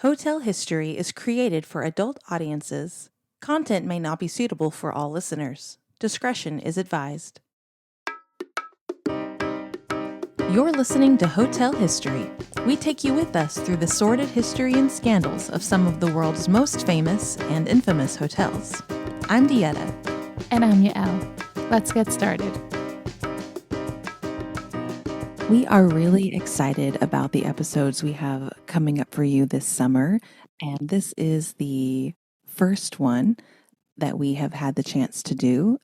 Hotel History is created for adult audiences. Content may not be suitable for all listeners. Discretion is advised. You're listening to Hotel History. We take you with us through the sordid history and scandals of some of the world's most famous and infamous hotels. I'm Dieta. And I'm Yael. Let's get started. We are really excited about the episodes we have coming up for you this summer, and this is the first one that we have had the chance to do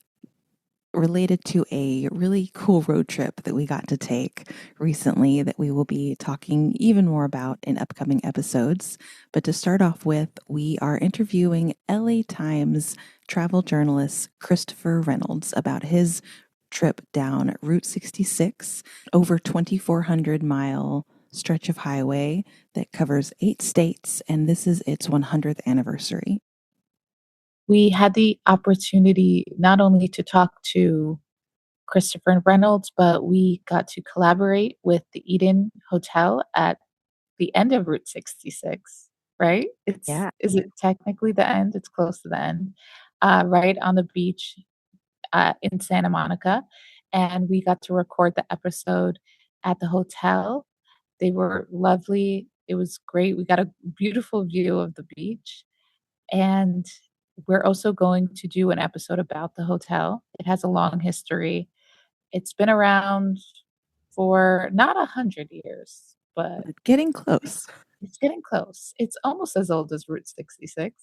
related to a really cool road trip that we got to take recently that we will be talking even more about in upcoming episodes. But to start off with, we are interviewing LA Times travel journalist Christopher Reynolds about his trip down Route 66, over 2,400-mile stretch of highway that covers 8 states, and this is its 100th anniversary. We had the opportunity not only to talk to Christopher Reynolds, but we got to collaborate with the Eden Hotel at the end of Route 66, right? Yeah. Is it technically the end? It's close to the end, right on the beach in Santa Monica. And we got to record the episode at the hotel. They were lovely. It was great. We got a beautiful view of the beach. And we're also going to do an episode about the hotel. It has a long history. It's been around for not 100 years, but Getting close. it's getting close. It's almost as old as Route 66.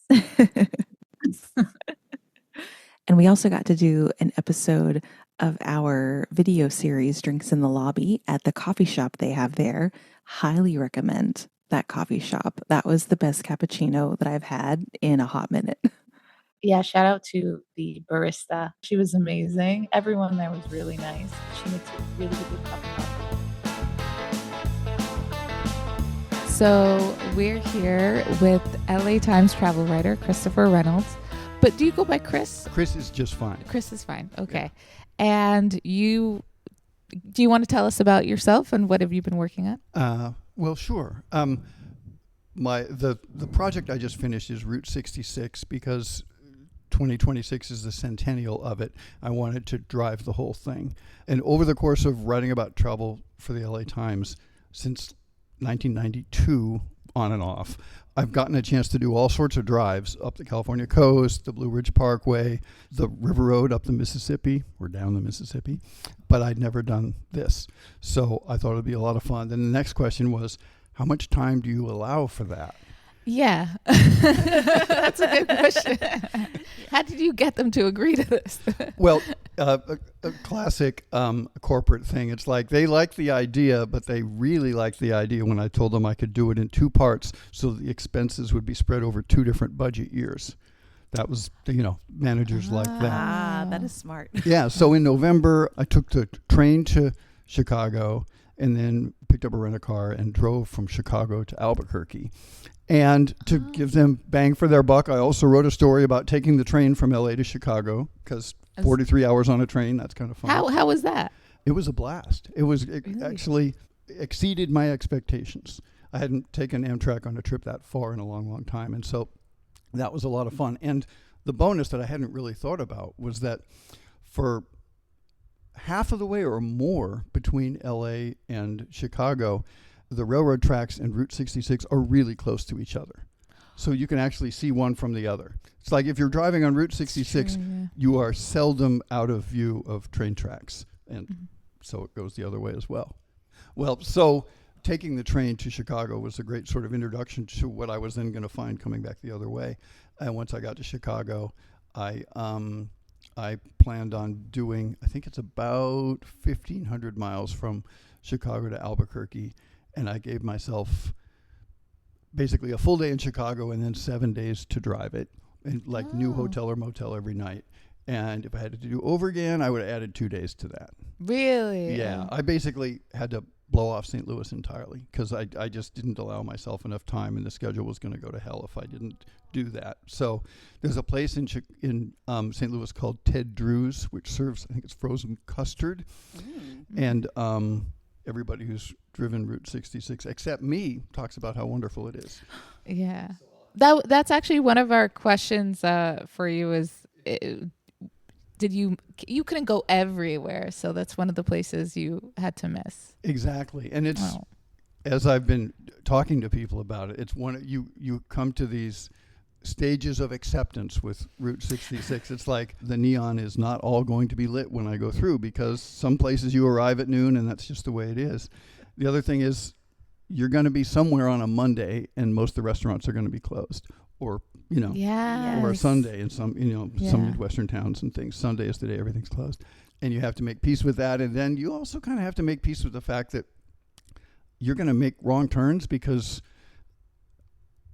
And we also got to do an episode of our video series, Drinks in the Lobby, at the coffee shop they have there. Highly recommend that coffee shop. That was the best cappuccino that I've had in a hot minute. Yeah, shout out to the barista. She was amazing. Everyone there was really nice. She makes a really good cup of coffee. So we're here with LA Times travel writer Christopher Reynolds. But do you go by Chris? Chris is just fine. Chris is fine. Okay. Yeah. And do you want to tell us about yourself and what have you been working on? Well, sure. The project I just finished is Route 66 because 2026 is the centennial of it. I wanted to drive the whole thing. And over the course of writing about travel for the LA Times since 1992, on and off, I've gotten a chance to do all sorts of drives up the California coast, the Blue Ridge Parkway, the River Road up the Mississippi, or down the Mississippi, but I'd never done this. So I thought it would be a lot of fun. Then the next question was, how much time do you allow for that? Yeah, that's a good question. How did you get them to agree to this? Well, a classic corporate thing. It's like they like the idea, but they really liked the idea when I told them I could do it in 2 parts so the expenses would be spread over 2 different budget years. That was, managers like that. Ah, that is smart. Yeah, so in November, I took the train to Chicago and then picked up a rent-a-car and drove from Chicago to Albuquerque. And to give them bang for their buck, I also wrote a story about taking the train from LA to Chicago because 43 hours on a train, that's kind of fun. How was that? It was a blast. It Really? actually exceeded my expectations. I hadn't taken Amtrak on a trip that far in a long, long time. And so that was a lot of fun. And the bonus that I hadn't really thought about was that for half of the way or more between LA and Chicago, the railroad tracks and Route 66 are really close to each other. So you can actually see one from the other. It's like if you're driving on Route 66, you are seldom out of view of train tracks. And so it goes the other way as well. Well, so taking the train to Chicago was a great sort of introduction to what I was then going to find coming back the other way. And once I got to Chicago, I planned on doing, I think it's about 1,500 miles from Chicago to Albuquerque. And I gave myself basically a full day in Chicago and then 7 days to drive it, and new hotel or motel every night. And if I had to do over again, I would have added 2 days to that. Really? Yeah. I basically had to blow off St. Louis entirely because I just didn't allow myself enough time, and the schedule was going to go to hell if I didn't do that. So there's a place in St. Louis called Ted Drew's, which serves, I think it's frozen custard. And everybody who's driven Route 66, except me, talks about how wonderful it is. Yeah. That's actually one of our questions for you is, did you couldn't go everywhere, so that's one of the places you had to miss. Exactly. And it's, as I've been talking to people about it, it's you come to these stages of acceptance with Route 66. It's like the neon is not all going to be lit when I go through, because some places you arrive at noon and that's just the way it is. The other thing is you're going to be somewhere on a Monday and most of the restaurants are going to be closed, or or a Sunday in some some Midwestern towns and things. Sunday is the day everything's closed, and you have to make peace with that. And then you also kind of have to make peace with the fact that you're going to make wrong turns, because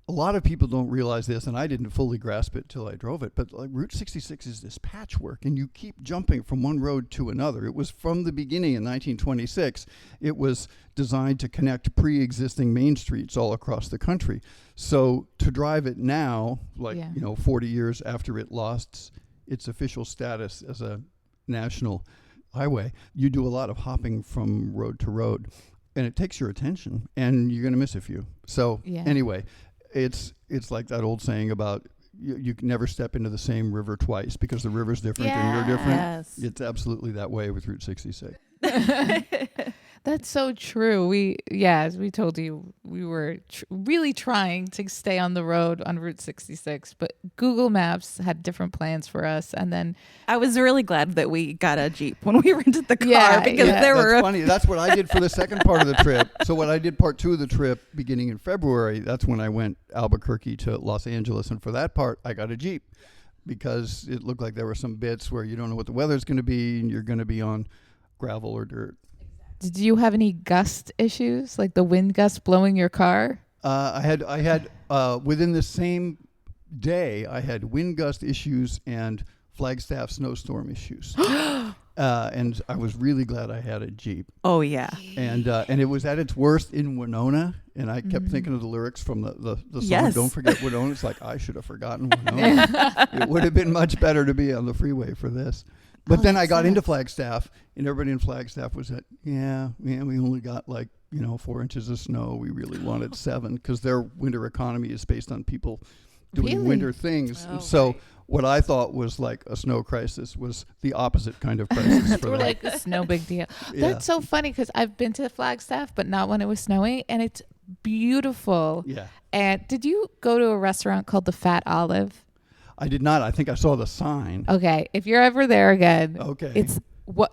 a lot of people don't realize this, and I didn't fully grasp it till I drove it, but like Route 66 is this patchwork, and you keep jumping from one road to another. It was from the beginning in 1926. It was designed to connect pre-existing main streets all across the country. So to drive it now, 40 years after it lost its official status as a national highway, you do a lot of hopping from road to road, and it takes your attention, and you're going to miss a few. So anyway, it's like that old saying about you can never step into the same river twice, because the river's different and you're different. Yes. It's absolutely that way with Route 66. That's so true. As we told you, we were really trying to stay on the road on Route 66, but Google Maps had different plans for us. And then I was really glad that we got a Jeep when we rented the car, because there were That's funny. That's what I did for the second part of the trip. So when I did part 2 of the trip beginning in February, that's when I went Albuquerque to Los Angeles. And for that part, I got a Jeep, because it looked like there were some bits where you don't know what the weather's going to be and you're going to be on gravel or dirt. Did you have any gust issues, like the wind gust blowing your car? I had within the same day, I had wind gust issues and Flagstaff snowstorm issues. And I was really glad I had a Jeep. Oh yeah. And it was at its worst in Winona, and I kept thinking of the lyrics from the song. Yes. Don't forget Winona. It's like, I should have forgotten Winona. It would have been much better to be on the freeway for this. But then I got into Flagstaff, and everybody in Flagstaff was at, we only got 4 inches of snow. We really wanted 7, because their winter economy is based on people doing winter things. Oh, so right. what I thought was like a snow crisis was the opposite kind of crisis for We're them. like, it's no big deal. Yeah. That's so funny, because I've been to Flagstaff, but not when it was snowing, and it's beautiful. Yeah. And did you go to a restaurant called the Fat Olive? I did not. I think I saw the sign. Okay, if you're ever there again, It's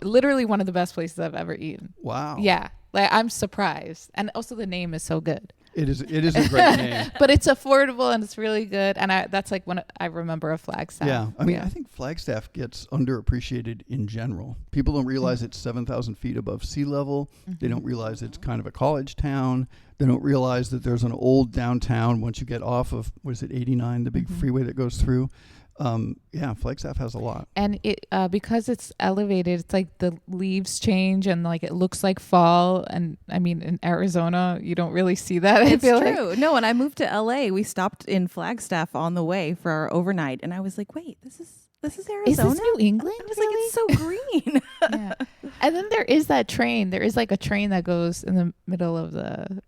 literally one of the best places I've ever eaten. Wow. Yeah, I'm surprised, and also the name is so good. It is a great name. But it's affordable and it's really good, and that's like when I remember of Flagstaff. Yeah, I mean, I think Flagstaff gets underappreciated in general. People don't realize it's 7,000 feet above sea level. They don't realize it's kind of a college town. They don't realize that there's an old downtown once you get off of, 89, the big freeway that goes through. Flagstaff has a lot. And it because it's elevated, it's like the leaves change and like it looks like fall. And I mean, in Arizona, you don't really see that. It's true. No, when I moved to LA, we stopped in Flagstaff on the way for our overnight, and I was like, wait, this is Arizona? Is this New England? I was like, it's so green. Yeah. And then there is that train. There is like a train that goes in the middle of the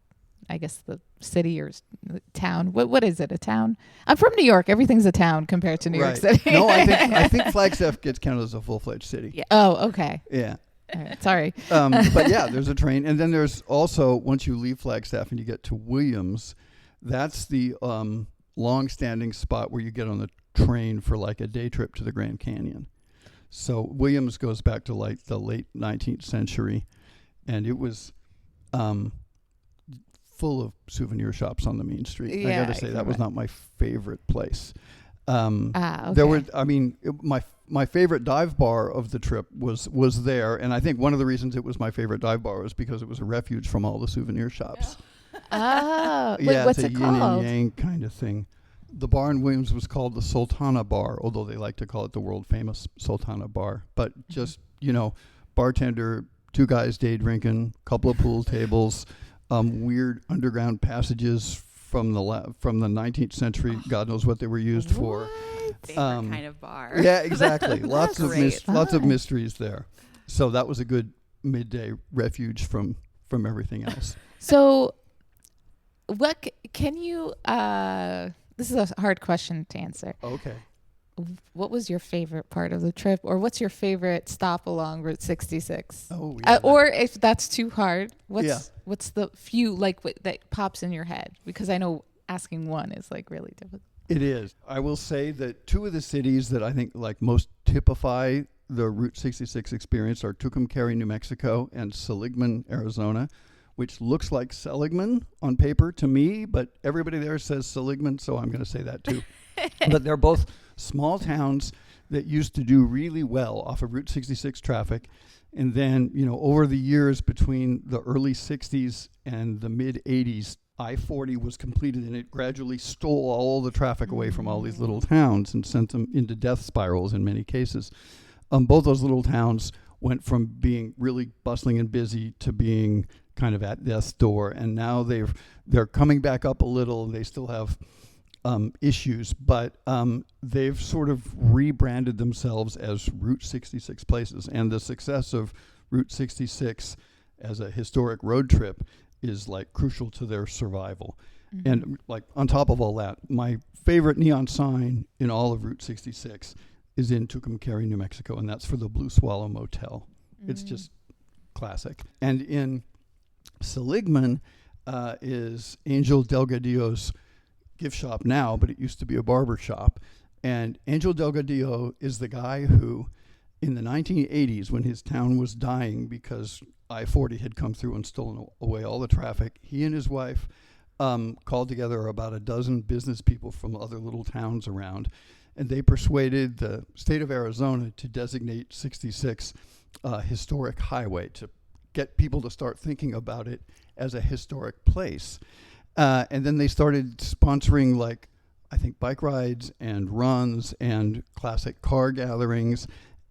city or town. What is it? A town? I'm from New York. Everything's a town compared to New York City. No, I think Flagstaff gets counted as a full-fledged city. Yeah. Oh, okay. Yeah. All right. Sorry. But yeah, there's a train, and then there's also, once you leave Flagstaff and you get to Williams, that's the long-standing spot where you get on the train for like a day trip to the Grand Canyon. So Williams goes back to like the late 19th century, and it was full of souvenir shops on the main street. Yeah, I got to say, that was not my favorite place. Okay. There were, my favorite dive bar of the trip was there, and I think one of the reasons it was my favorite dive bar was because it was a refuge from all the souvenir shops. Oh, Yeah, what's it's a it yin called? and yang kind of thing. The bar in Williams was called the Sultana Bar, although they like to call it the world famous Sultana Bar. But just, bartender, 2 guys day drinking, couple of pool tables, weird underground passages from the 19th century. God knows what they were used for. Favorite kind of bar. Yeah, exactly. lots of great. lots of mysteries there. So that was a good midday refuge from from everything else. So what can you this is a hard question to answer. Okay. What was your favorite part of the trip, or what's your favorite stop along Route 66? Oh, yeah. Or if that's too hard, Yeah. what's the few like that pops in your head? Because I know asking one is like really difficult. It is. I will say that two of the cities that I think like most typify the Route 66 experience are Tucumcari, New Mexico, and Seligman, Arizona, which looks like Seligman on paper to me, but everybody there says Seligman, so I'm going to say that too. But they're both small towns that used to do really well off of Route 66 traffic. And then, over the years between the early 60s and the mid 80s, I-40 was completed, and it gradually stole all the traffic away from all these little towns and sent them into death spirals in many cases. Both those little towns went from being really bustling and busy to being kind of at death's door, and now they're coming back up a little. They still have issues, but they've sort of rebranded themselves as Route 66 places, and the success of Route 66 as a historic road trip is like crucial to their survival. Mm-hmm. And like on top of all that, my favorite neon sign in all of Route 66 is in Tucumcari, New Mexico, and that's for the Blue Swallow Motel. Mm-hmm. It's just classic. And in Seligman is Angel Delgadillo's gift shop now, but it used to be a barber shop. And Angel Delgadillo is the guy who, in the 1980s, when his town was dying because I-40 had come through and stolen away all the traffic, he and his wife called together about a dozen business people from other little towns around, and they persuaded the state of Arizona to designate 66 historic highway, to get people to start thinking about it as a historic place. And then they started sponsoring, like, I think, bike rides and runs and classic car gatherings.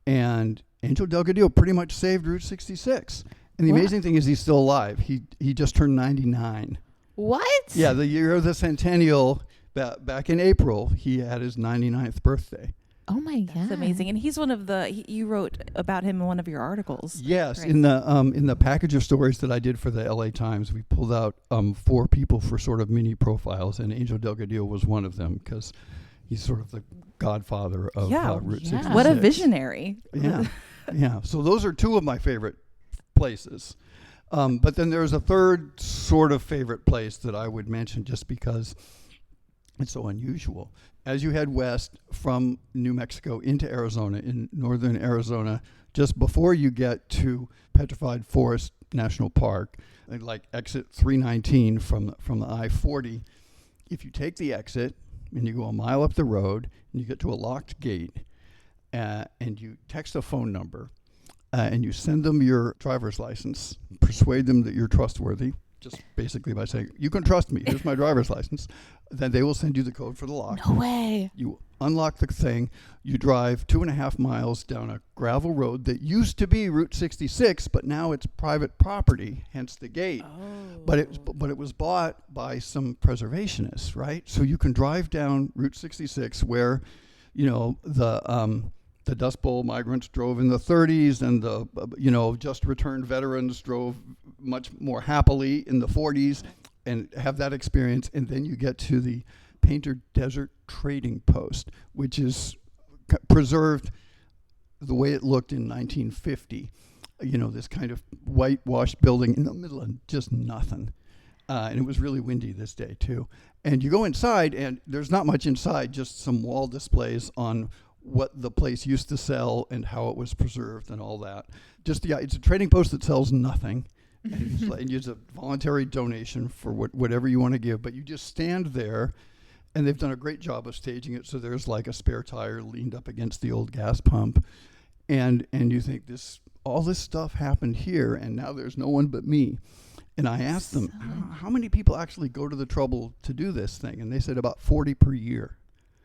And Angel Delgadillo pretty much saved Route 66. And the amazing thing is he's still alive. He just turned 99. What? Yeah, the year of the centennial, back in April, he had his 99th birthday. Oh my God, that's amazing! And he's one of you wrote about him in one of your articles. Yes, right? in the package of stories that I did for the LA Times, we pulled out 4 people for sort of mini profiles, and Angel Delgadillo was one of them because he's sort of the godfather of Route 66. What a visionary! Yeah, yeah. So those are 2 of my favorite places, but then there's a third sort of favorite place that I would mention just because it's so unusual. As you head west from New Mexico into Arizona, in northern Arizona, just before you get to Petrified Forest National Park, like exit 319 from the I-40, if you take the exit and you go a mile up the road and you get to a locked gate and you text a phone number and you send them your driver's license, persuade them that you're trustworthy, just basically by saying, you can trust me, here's my driver's license, then they will send you the code for the lock. No way. You unlock the thing, you drive 2.5 miles down a gravel road that used to be Route 66, but now it's private property, hence the gate. Oh. But it was bought by some preservationists, right? So you can drive down Route 66 where, the Dust Bowl migrants drove in the 30s, and the just returned veterans drove much more happily in the 40s, and have that experience. And then you get to the Painter Desert Trading Post, which is preserved the way it looked in 1950. This kind of whitewashed building in the middle of just nothing. And it was really windy this day too. And you go inside, and there's not much inside, just some wall displays on what the place used to sell and how it was preserved and all that. It's a trading post that sells nothing. And it's a voluntary donation for whatever you want to give, but you just stand there, and they've done a great job of staging it. So there's like a spare tire leaned up against the old gas pump, and you think all this stuff happened here, and now there's no one but me. And I asked them, how many people actually go to the trouble to do this thing? And they said about 40 per year.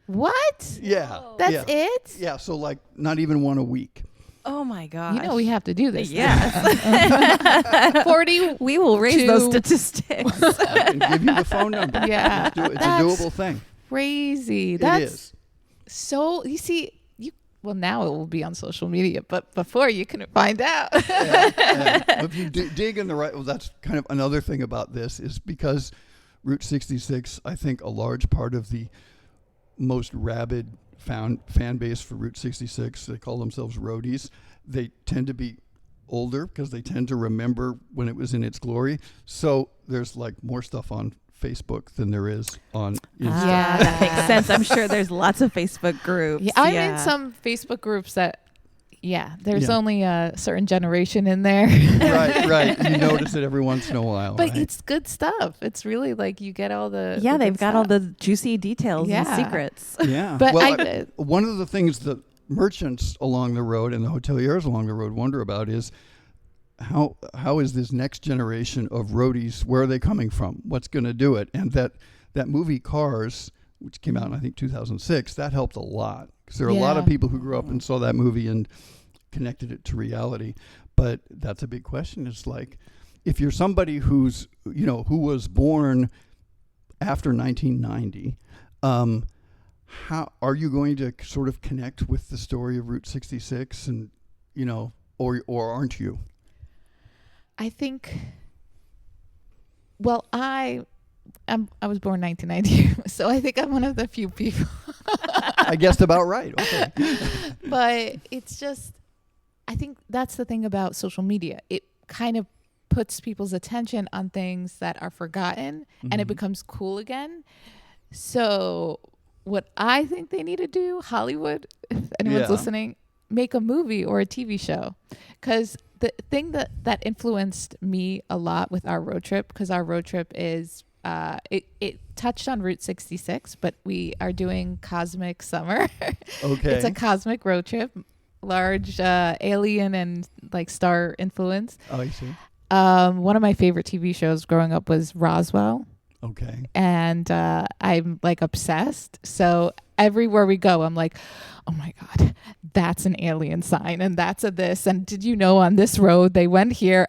What? Yeah. That's it? Yeah, so like not even one a week. Oh my gosh. We have to do this. Yes. 40. We will raise those statistics. And give you the phone number. Yeah. It's a doable thing. Crazy. It That's is. so, you see, well, now it will be on social media, but before you couldn't find out. If you dig in the right, well, that's kind of another thing about this is because Route 66, I think a large part of the most rabid fan base for Route 66, they call themselves roadies. They tend to be older because they tend to remember when it was in its glory. So there's like more stuff on Facebook than there is on Instagram. Yeah, that makes sense. I'm sure there's lots of Facebook groups. Yeah, I'm in some Facebook groups that, there's only a certain generation in there. Right. You notice it every once in a while. But right? it's good stuff. It's really like you get all the they've got stuff. all the juicy details and secrets. Yeah. But well, one of the things that merchants along the road and the hoteliers along the road wonder about is how is this next generation of roadies, where are they coming from? What's going to do it? And that movie Cars, which came out in I think 2006, that helped a lot because there are a lot of people who grew up and saw that movie and connected it to reality. But that's a big question. It's like if you're somebody who was born after 1990, how are you going to sort of connect with the story of Route 66 and or aren't you? I think, well, I was born 1990, so I think I'm one of the few people. I guessed about right. Okay. But it's just, I think that's the thing about social media. It kind of puts people's attention on things that are forgotten and it becomes cool again. So what I think they need to do, Hollywood, if anyone's listening, make a movie or a TV show. Because the thing that influenced me a lot with our road trip, because our road trip is, it touched on Route 66, but we are doing Cosmic Summer. Okay. It's a cosmic road trip, large alien and like star influence. Oh, I see. One of my favorite TV shows growing up was Roswell. Okay. And I'm like obsessed. So everywhere we go, I'm like, oh my God, that's an alien sign and that's a this. And did you know on this road they went here?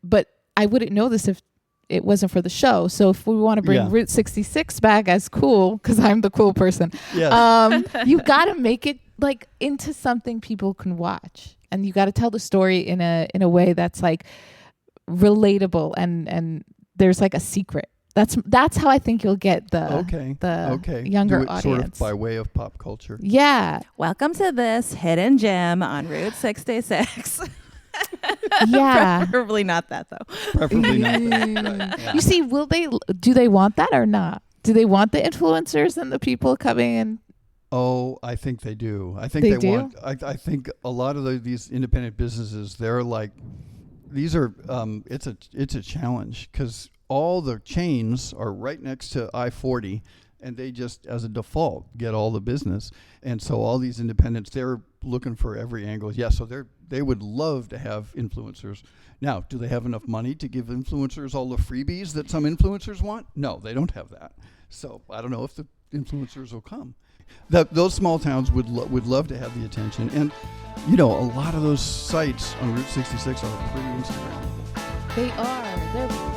But I wouldn't know this if it wasn't for the show. So if we want to bring Route 66 back as cool, because I'm the cool person, you got to make it like into something people can watch. And you got to tell the story in a way that's like relatable and there's like a secret. That's how I think you'll get the younger Do it audience. Sort of by way of pop culture. Yeah. Welcome to this hidden gem on Route 66. Yeah. Preferably not that though. Preferably not that. Right. Yeah. You see, do they want that or not? Do they want the influencers and the people coming in? Oh, I think they do. I think they want. I think a lot of these independent businesses, they're like, these are. It's a challenge because all the chains are right next to I-40, and they just, as a default, get all the business. And so all these independents, they're looking for every angle. Yeah, so they would love to have influencers. Now, do they have enough money to give influencers all the freebies that some influencers want? No, they don't have that. So I don't know if the influencers will come. Those small towns would love to have the attention. And, a lot of those sites on Route 66 are pretty Instagrammable. They are. They're beautiful.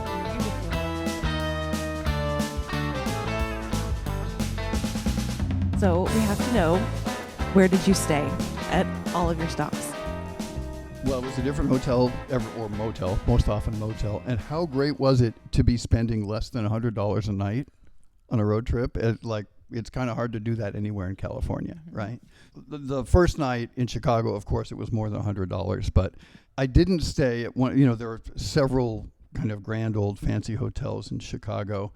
So we have to know, where did you stay at all of your stops? Well, it was a different hotel or motel, most often motel. And how great was it to be spending less than $100 a night on a road trip? It's kind of hard to do that anywhere in California, right? The first night in Chicago, of course, it was more than $100. But I didn't stay at one. There are several kind of grand old fancy hotels in Chicago.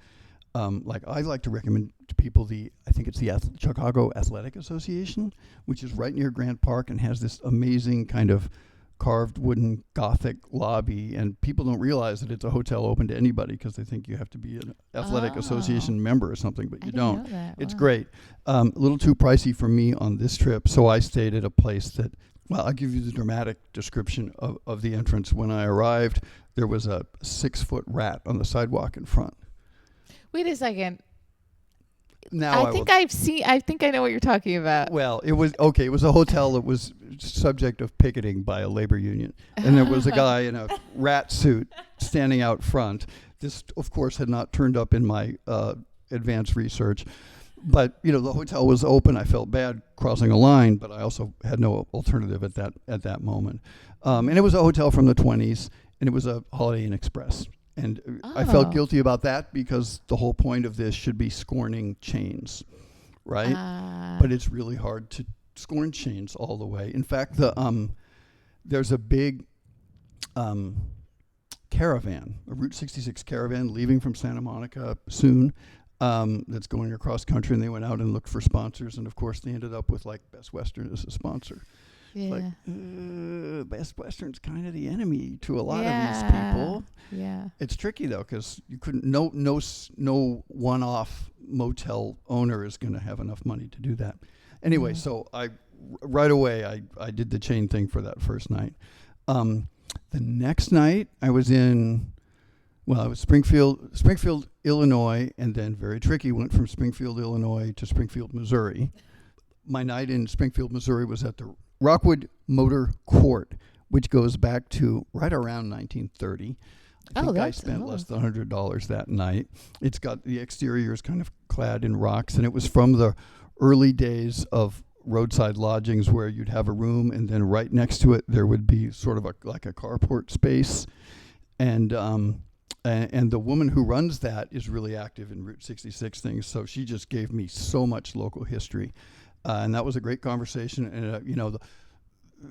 I like to recommend to people I think it's the Chicago Athletic Association, which is right near Grant Park and has this amazing kind of carved wooden Gothic lobby. And people don't realize that it's a hotel open to anybody because they think you have to be an athletic association member or something, but you don't. It's great. A little too pricey for me on this trip, so I stayed at a place that, well, I'll give you the dramatic description of the entrance. When I arrived, there was a 6-foot rat on the sidewalk in front. Wait a second. Now I think I know what you're talking about. Well, it was okay. It was a hotel that was subject of picketing by a labor union. And there was a guy in a rat suit standing out front. This, of course, had not turned up in my advanced research. But the hotel was open. I felt bad crossing a line, but I also had no alternative at that moment. And it was a hotel from the 20s, and it was a Holiday Inn Express. And I felt guilty about that because the whole point of this should be scorning chains, right? But it's really hard to scorn chains all the way. In fact, there's a big caravan, a Route 66 caravan leaving from Santa Monica soon, that's going across country, and they went out and looked for sponsors, and of course they ended up with like Best Western as a sponsor. Yeah. Like Best Western's kind of the enemy to a lot of these people. Yeah. It's tricky though, because you couldn't. No one-off motel owner is going to have enough money to do that. Anyway, so right away I did the chain thing for that first night. The next night I was Springfield, Illinois, and then very tricky, went from Springfield, Illinois to Springfield, Missouri. My night in Springfield, Missouri was at the Rockwood Motor Court, which goes back to right around 1930. I think I spent less than $100 that night. It's got the exterior is kind of clad in rocks, and it was from the early days of roadside lodgings where you'd have a room, and then right next to it there would be sort of like a carport space. And the woman who runs that is really active in Route 66 things, so she just gave me so much local history. And that was a great conversation. And,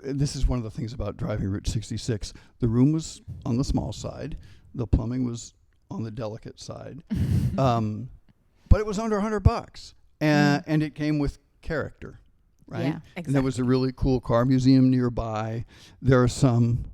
this is one of the things about driving Route 66. The room was on the small side. The plumbing was on the delicate side. But it was under $100. And it came with character, right? Yeah, exactly. And there was a really cool car museum nearby. There are some...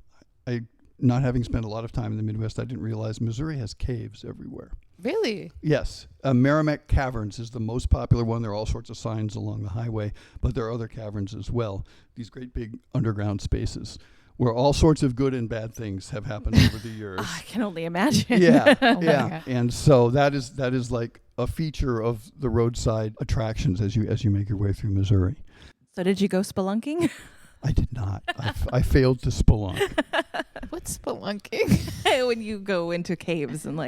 Not having spent a lot of time in the Midwest, I didn't realize Missouri has caves everywhere. Really? Yes. Merrimack Caverns is the most popular one. There are all sorts of signs along the highway, but there are other caverns as well. These great big underground spaces where all sorts of good and bad things have happened over the years. I can only imagine. Yeah, yeah. And so that is like a feature of the roadside attractions as you make your way through Missouri. So did you go spelunking? I did not. I failed to spelunk. What's spelunking? When you go into caves and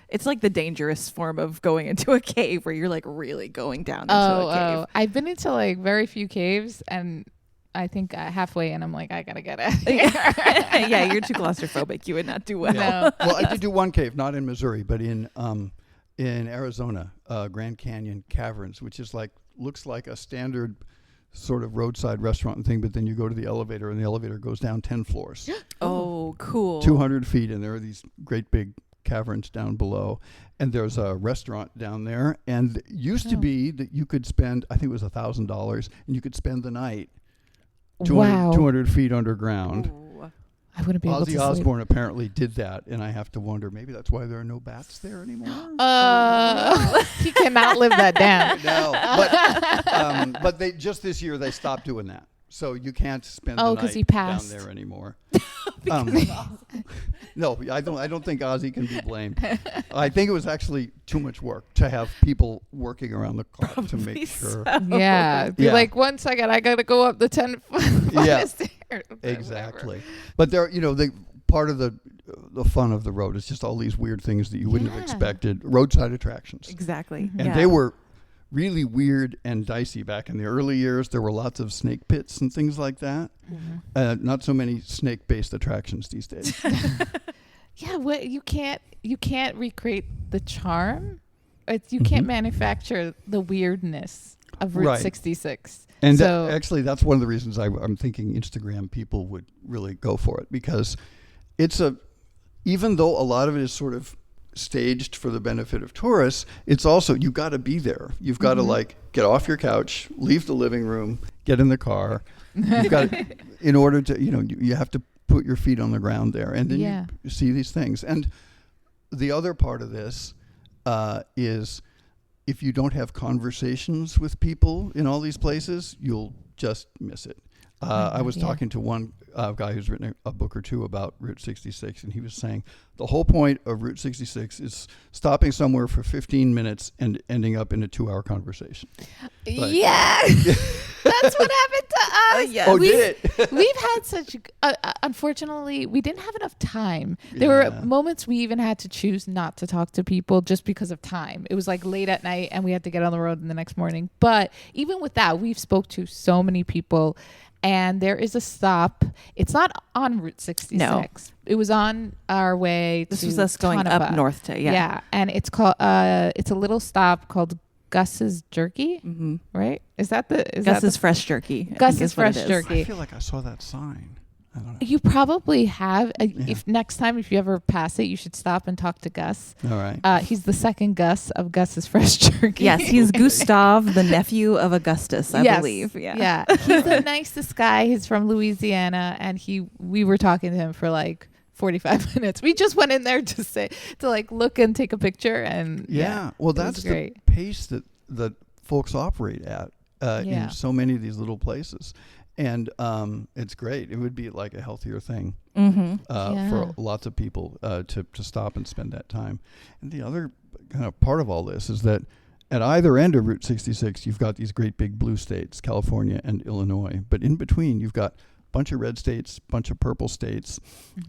it's like the dangerous form of going into a cave where you're like really going down into a cave. I've been into very few caves, and I think halfway in I'm like, I gotta get out of here. Yeah, you're too claustrophobic. You would not do well. Yeah. Well, I did do one cave, not in Missouri, but in Arizona, Grand Canyon Caverns, which is looks like a standard sort of roadside restaurant and thing, but then you go to the elevator and the elevator goes down 10 floors. Oh, cool. 200 feet, and there are these great big caverns down below, and there's a restaurant down there, and it used to be that you could spend, I think it was $1,000, and you could spend the night 200 feet underground. Ooh. I wouldn't be able to sleep. Ozzy Osbourne apparently did that, and I have to wonder, maybe that's why there are no bats there anymore? He cannot live that down. No, but they just this year they stopped doing that, so you can't spend the night he passed down there anymore. No, I don't think Ozzy can be blamed. I think it was actually too much work to have people working around the clock to make sure. Yeah, one second, I gotta go up the 10 foot stairs. Exactly. But there, the part of the fun of the road is just all these weird things that you wouldn't have expected. Roadside attractions. Exactly. Mm-hmm. And they were really weird and dicey back in the early years. There were lots of snake pits and things like that. Mm-hmm. Not so many snake-based attractions these days. Yeah, you can't recreate the charm. You can't manufacture the weirdness of Route 66. And actually, that's one of the reasons I'm thinking Instagram people would really go for it, because even though a lot of it is sort of staged for the benefit of tourists, it's also, you got to be there. You've got to get off your couch, leave the living room, get in the car. You've got in order to, you have to put your feet on the ground there, and then you see these things. And the other part of this is, if you don't have conversations with people in all these places, you'll just miss it. I was talking to one guy who's written a book or two about Route 66, and he was saying the whole point of Route 66 is stopping somewhere for 15 minutes and ending up in a 2-hour conversation. Yeah, that's what happened to us. Yes. Oh, did it? We've had such, unfortunately, we didn't have enough time. There were moments we even had to choose not to talk to people just because of time. It was like late at night and we had to get on the road the next morning. But even with that, we've spoke to so many people, and there is a stop. It's not on Route 66. No. It was on our way This to was us going up Tonopah. north to, Yeah. And it's called, it's a little stop called Gus's Jerky, right? Is that Gus's Fresh Jerky. Gus's Fresh Jerky. I feel like I saw that sign. I don't know. You probably have. If next time, if you ever pass it, you should stop and talk to Gus. All right. He's the second Gus of Gus's Fresh Jerky. Yes, he's Gustav, the nephew of Augustus, I believe. Yeah. He's the nicest guy. He's from Louisiana, and we were talking to him for like 45 minutes. We just went in there to look and take a picture, and well, that's the pace that folks operate at in so many of these little places. And it's great. It would be like a healthier thing for lots of people to stop and spend that time. And the other kind of part of all this is that at either end of Route 66, you've got these great big blue states, California and Illinois. But in between, you've got a bunch of red states, bunch of purple states.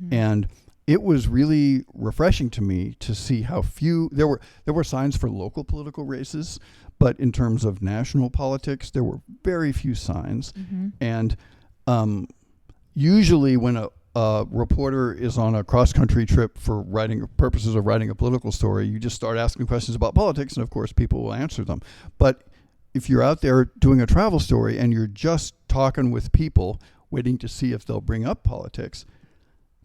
And it was really refreshing to me to see how few there were signs for local political races, but in terms of national politics, there were very few signs. And usually when a reporter is on a cross-country trip for purposes of writing a political story, you just start asking questions about politics, and of course people will answer them. But if you're out there doing a travel story and you're just talking with people, waiting to see if they'll bring up politics,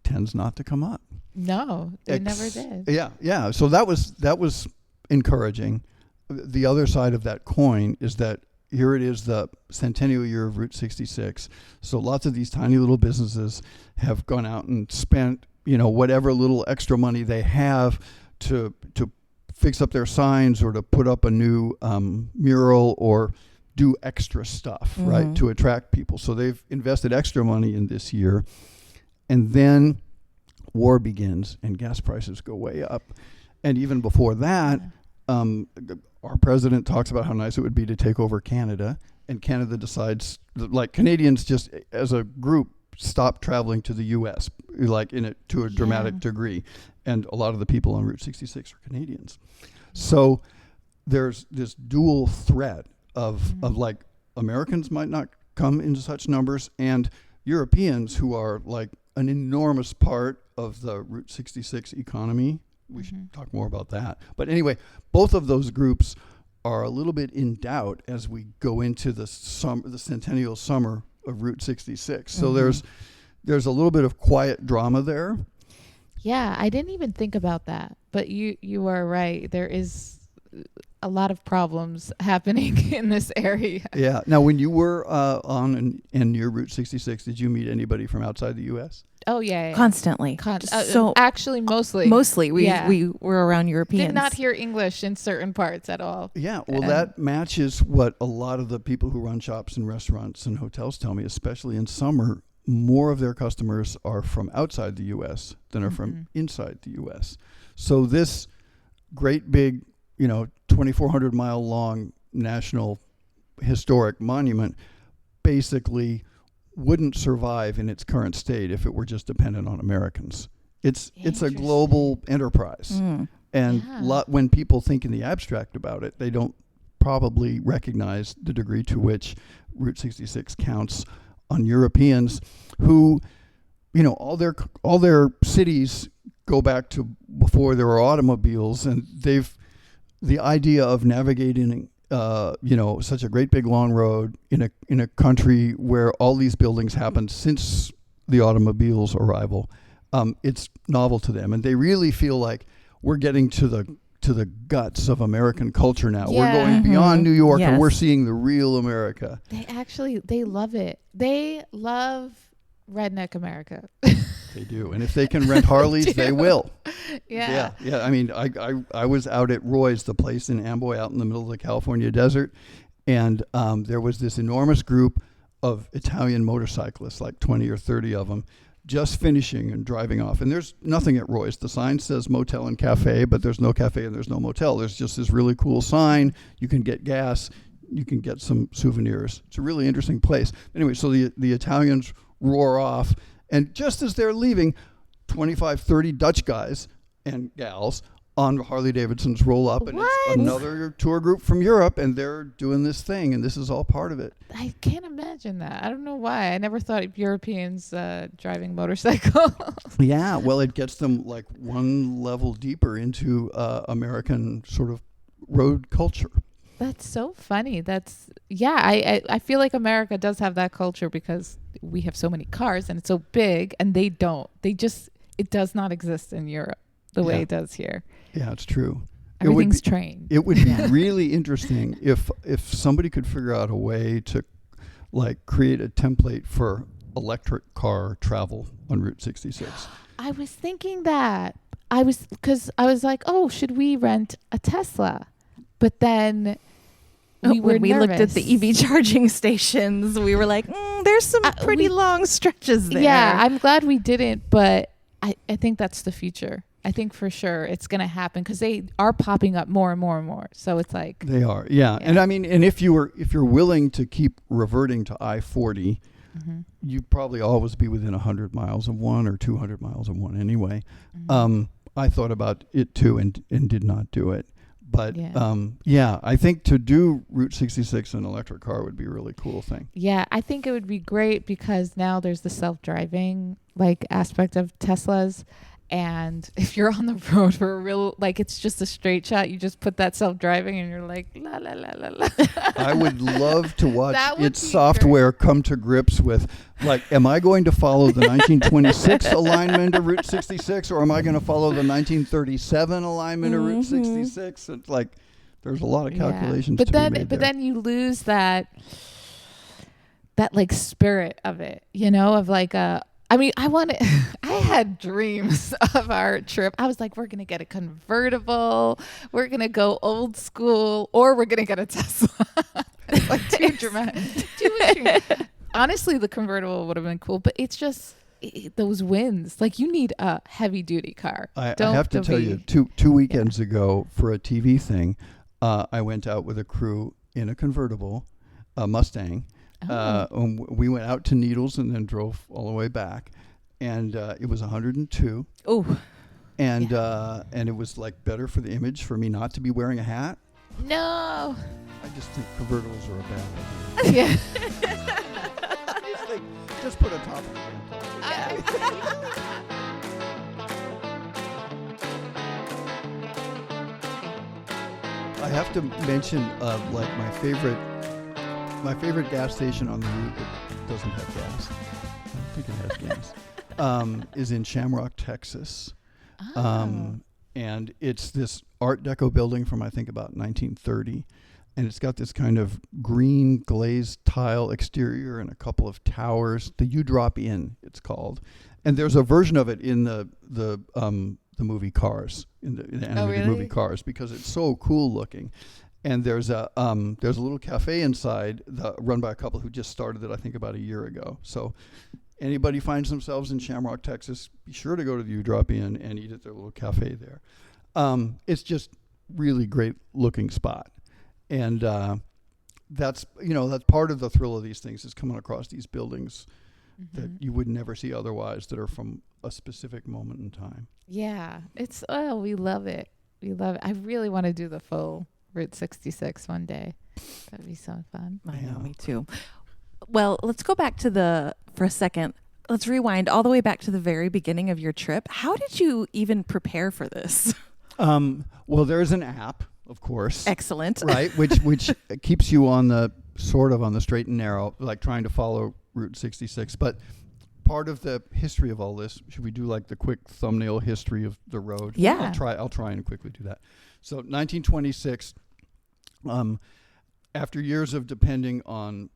tends not to come up. No, they never did. Yeah. So that was encouraging. The other side of that coin is that here it is, the centennial year of Route 66. So lots of these tiny little businesses have gone out and spent, whatever little extra money they have to fix up their signs or to put up a new mural or do extra stuff, right, to attract people. So they've invested extra money in this year. And then war begins and gas prices go way up. And even before that, our president talks about how nice it would be to take over Canada. And Canada decides, like Canadians just as a group, stop traveling to the U.S., to a dramatic degree. And a lot of the people on Route 66 are Canadians. So there's this dual threat of like Americans might not come into such numbers, and Europeans who are like an enormous part of the Route 66 economy. We should talk more about that. But anyway, both of those groups are a little bit in doubt as we go into the centennial summer of Route 66. So there's a little bit of quiet drama there. Yeah, I didn't even think about that. But you are right. There is a lot of problems happening in this area. Yeah. Now, when you were on and near Route 66, did you meet anybody from outside the U.S.? Oh, yeah. Constantly. So actually, mostly. Mostly. We were around Europeans. Did not hear English in certain parts at all. Yeah. Well, that matches what a lot of the people who run shops and restaurants and hotels tell me, especially in summer. More of their customers are from outside the U.S. than are from inside the U.S. So this great big, 2,400 mile long national historic monument basically wouldn't survive in its current state if it were just dependent on Americans. It's a global enterprise. And when people think in the abstract about it, they don't probably recognize the degree to which Route 66 counts on Europeans who, all their cities go back to before there were automobiles, and the idea of navigating such a great big long road in a country where all these buildings happened since the automobile's arrival, it's novel to them, and they really feel like we're getting to the guts of American culture now. Yeah. We're going beyond New York, and we're seeing the real America. They love it. They love redneck America. They do, and if they can rent Harleys, they will. Yeah. I mean, I was out at Roy's, the place in Amboy, out in the middle of the California desert, and there was this enormous group of Italian motorcyclists, like 20 or 30 of them, just finishing and driving off. And there's nothing at Roy's. The sign says motel and cafe, but there's no cafe and there's no motel. There's just this really cool sign. You can get gas. you can get some souvenirs. It's a really interesting place. Anyway, so the Italians roar off, and just as they're leaving, 25, 30 Dutch guys and gals on Harley Davidsons roll up, and it's another tour group from Europe, and they're doing this thing, and this is all part of it. I can't imagine that. I don't know why. I never thought of Europeans driving motorcycles. Yeah, well, it gets them like one level deeper into American sort of road culture. That's so funny. I feel like America does have that culture because we have so many cars and it's so big, and they don't. It does not exist in Europe the way it does here. Yeah, it's true. Everything's trained. It would be really interesting if somebody could figure out a way to like create a template for electric car travel on Route 66. I was thinking that. Because I was like, oh, should we rent a Tesla? But then when we looked at the EV charging stations, we were like, there's some pretty long stretches there. Yeah, I'm glad we didn't, but I think that's the future. I think for sure it's going to happen because they are popping up more and more and more. So it's like they are, yeah. And I mean, and if you're willing to keep reverting to I-40, you'd probably always be within 100 miles of one or 200 miles of one anyway. I thought about it too and did not do it. But I think to do Route 66 in an electric car would be a really cool thing. Yeah, I think it would be great because now there's the self-driving like aspect of Teslas. And if you're on the road for a real, like it's just a straight shot, you just put that self-driving and you're like, la, la, la, la, la. I would love to watch its software come to grips with, like, am I going to follow the 1926 alignment of Route 66 or am I going to follow the 1937 alignment of Route 66? It's like, there's a lot of calculations to be made there. But then you lose that like spirit of it, of like I had dreams of our trip. I was like, we're going to get a convertible. We're going to go old school, or we're going to get a Tesla. It's like too dramatic. Too extreme. Honestly, the convertible would have been cool, but it's just those winds. Like you need a heavy duty car. I have to tell you, two weekends ago for a TV thing, I went out with a crew in a convertible, a Mustang. We went out to Needles and then drove all the way back, and it was 102. Oh, and it was like better for the image for me not to be wearing a hat. No, I just think convertibles are a bad idea. Yeah, just put a top on it. I have to mention like my favorite gas station on the route that doesn't have gas, I don't think it has gas, is in Shamrock, Texas. And it's this Art Deco building from, I think, about 1930. And it's got this kind of green glazed tile exterior and a couple of towers. The U Drop Inn, it's called. And there's a version of it in the movie Cars, in the animated movie Cars, because it's so cool looking. And there's a little cafe inside run by a couple who just started it, I think, about a year ago. So anybody finds themselves in Shamrock, Texas, be sure to go to the U-Drop Inn and eat at their little cafe there. It's just really great looking spot. And that's part of the thrill of these things, is coming across these buildings that you would never see otherwise, that are from a specific moment in time. Yeah, we love it. We love it. I really want to do the full Route 66 one day. That'd be so fun. I know, me too. Well, let's go back for a second. Let's rewind all the way back to the very beginning of your trip. How did you even prepare for this? Well, there's an app, of course. Excellent. Right, which keeps you on the straight and narrow, like trying to follow Route 66. But part of the history of all this, should we do like the quick thumbnail history of the road? Yeah. I'll try and quickly do that. So 1926, after years of depending on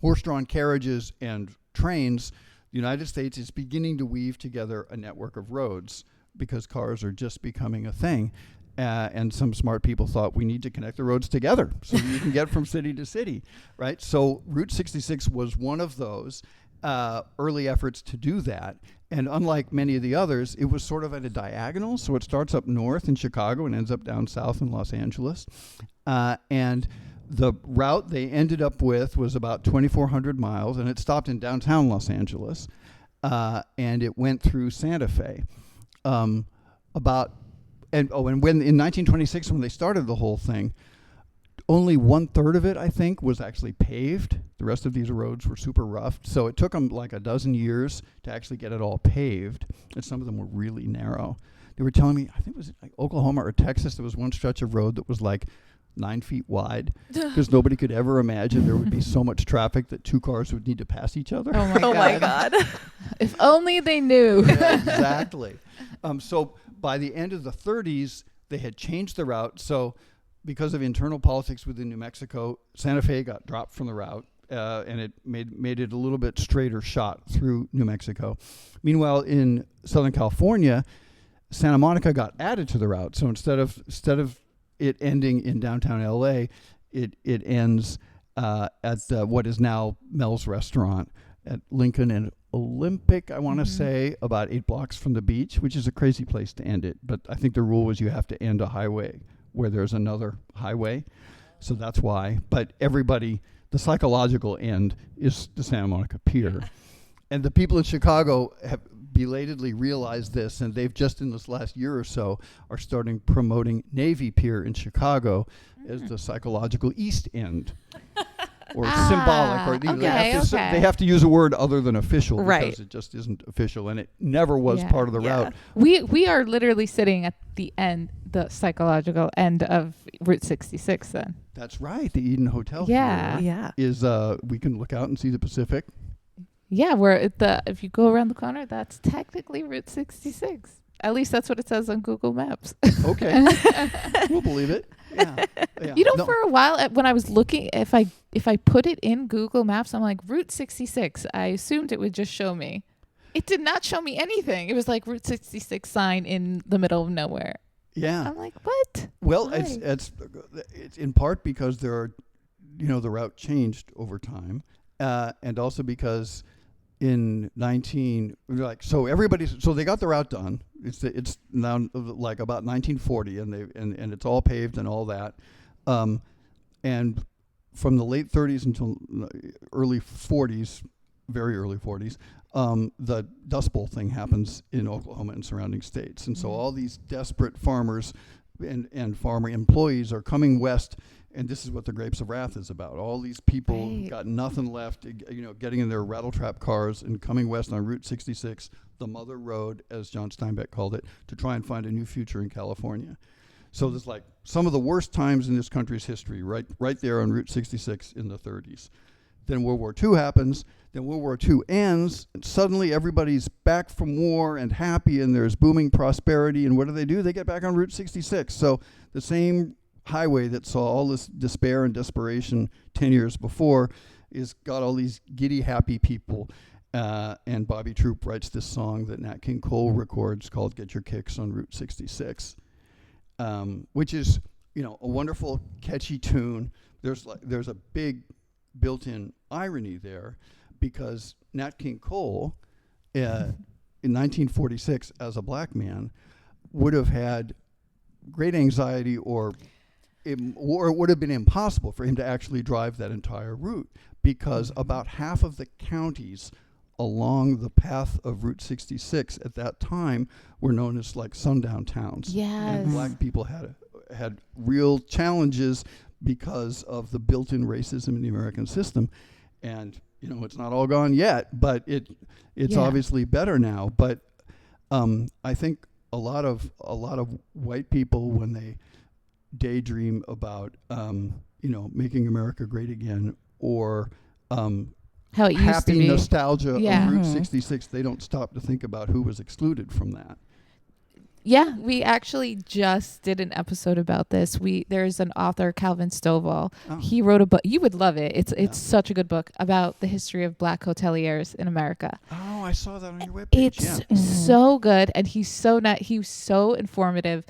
horse-drawn carriages and trains, the United States is beginning to weave together a network of roads because cars are just becoming a thing. And some smart people thought we need to connect the roads together so you can get from city to city, right? So Route 66 was one of those early efforts to do that. And unlike many of the others, it was sort of at a diagonal. So it starts up north in Chicago and ends up down south in Los Angeles. And the route they ended up with was about 2,400 miles, and it stopped in downtown Los Angeles, and it went through Santa Fe. And when in 1926, when they started the whole thing, only 1/3 of it, I think, was actually paved. The rest of these roads were super rough. So it took them like a dozen years to actually get it all paved. And some of them were really narrow. They were telling me, I think it was like Oklahoma or Texas, there was one stretch of road that was like 9 feet wide, because nobody could ever imagine there would be so much traffic that 2 cars would need to pass each other. Oh my God. If only they knew. Yeah, exactly. So by the end of the 30s, they had changed the route. So because of internal politics within New Mexico, Santa Fe got dropped from the route, and it made it a little bit straighter shot through New Mexico. Meanwhile, in Southern California, Santa Monica got added to the route. So instead of it ending in downtown LA, it ends at what is now Mel's Restaurant at Lincoln and Olympic, I want to say, about 8 blocks from the beach, which is a crazy place to end it. But I think the rule was you have to end a highway where there's another highway. So that's why. But everybody, the psychological end is the Santa Monica Pier. And the people in Chicago have belatedly realized this, and they've just in this last year or so are starting promoting Navy Pier in Chicago as the psychological East End. Or symbolic, or they have to use a word other than official, because it just isn't official, and it never was part of the route. We are literally sitting at the end, the psychological end of Route 66 then. That's right. The Eden Hotel here is we can look out and see the Pacific. Yeah, if you go around the corner, that's technically Route 66. At least that's what it says on Google Maps. Okay. We'll believe it. Yeah. You know, for a while when I was looking, if I put it in Google Maps, I'm like, Route 66. I assumed it would just show me. It did not show me anything. It was like Route 66 sign in the middle of nowhere. Yeah. I'm like, what? Well, it's in part because there are, the route changed over time, and also because in so they got the route done. It's now like about 1940, and it's all paved and all that, and from the late 30s until early 40s, very early 40s, the Dust Bowl thing happens in Oklahoma and surrounding states, and so all these desperate farmers and farmer employees are coming west. And this is what the Grapes of Wrath is about. All these people got nothing left, getting in their rattletrap cars and coming west on Route 66, the Mother Road, as John Steinbeck called it, to try and find a new future in California. So there's like some of the worst times in this country's history, right there on Route 66 in the 30s. Then World War II happens. Then World War II ends, and suddenly everybody's back from war and happy, and there's booming prosperity. And what do? They get back on Route 66. So the same highway that saw all this despair and desperation 10 years before is got all these giddy, happy people. And Bobby Troup writes this song that Nat King Cole records called Get Your Kicks on Route 66, which is, a wonderful, catchy tune. There's a big built-in irony there, because Nat King Cole, in 1946, as a black man, would have had great anxiety, or it would have been impossible for him to actually drive that entire route, because about half of the counties along the path of Route 66 at that time were known as like sundown towns. Yes. And black people had real challenges because of the built-in racism in the American system. And, it's not all gone yet, but it's obviously better now. But I think a lot of white people, when they daydream about making America great again, or how it used happy to be. Nostalgia of Route 66, they don't stop to think about who was excluded from that. Yeah, we actually just did an episode about this. There's an author, Calvin Stovall. Oh. He wrote a book. You would love it. It's such a good book about the history of black hoteliers in America. Oh, I saw that on your webpage. It's so good, and he's so informative.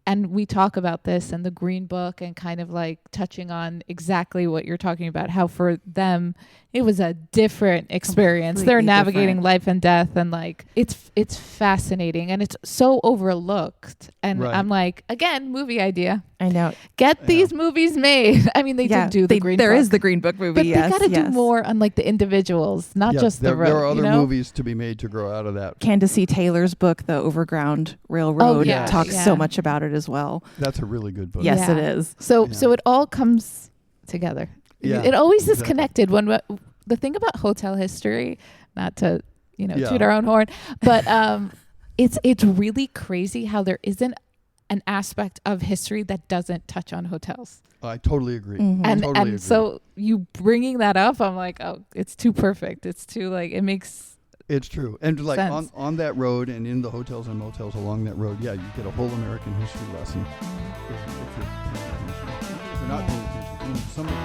And we talk about this in the Green Book, and kind of like touching on exactly what you're talking about, how for them it was a different experience. Completely They're navigating life and death, and like it's fascinating, and it's so overlooked. And I'm like, again, movie idea. I know. Get these movies made. I mean, they did do the Green Book. There is the Green Book movie, but yes. they got to do more on like the individuals, not just the road. There are other you know? movies to be made to grow out of that. Candace C. Taylor's book, The Overground Railroad, talks so much about it as well. That's a really good book. Yes, it is. So it all comes together. Yeah, it always is connected. When the thing about hotel history, not to toot our own horn, but it's really crazy how there isn't an aspect of history that doesn't touch on hotels. I totally agree. And so you bringing that up, I'm like, oh, it's too perfect. It's too it makes. It's true. And like sense. on that road and in the hotels and motels along that road, you get a whole American history lesson. If you're paying attention. If you're not paying attention, somebody.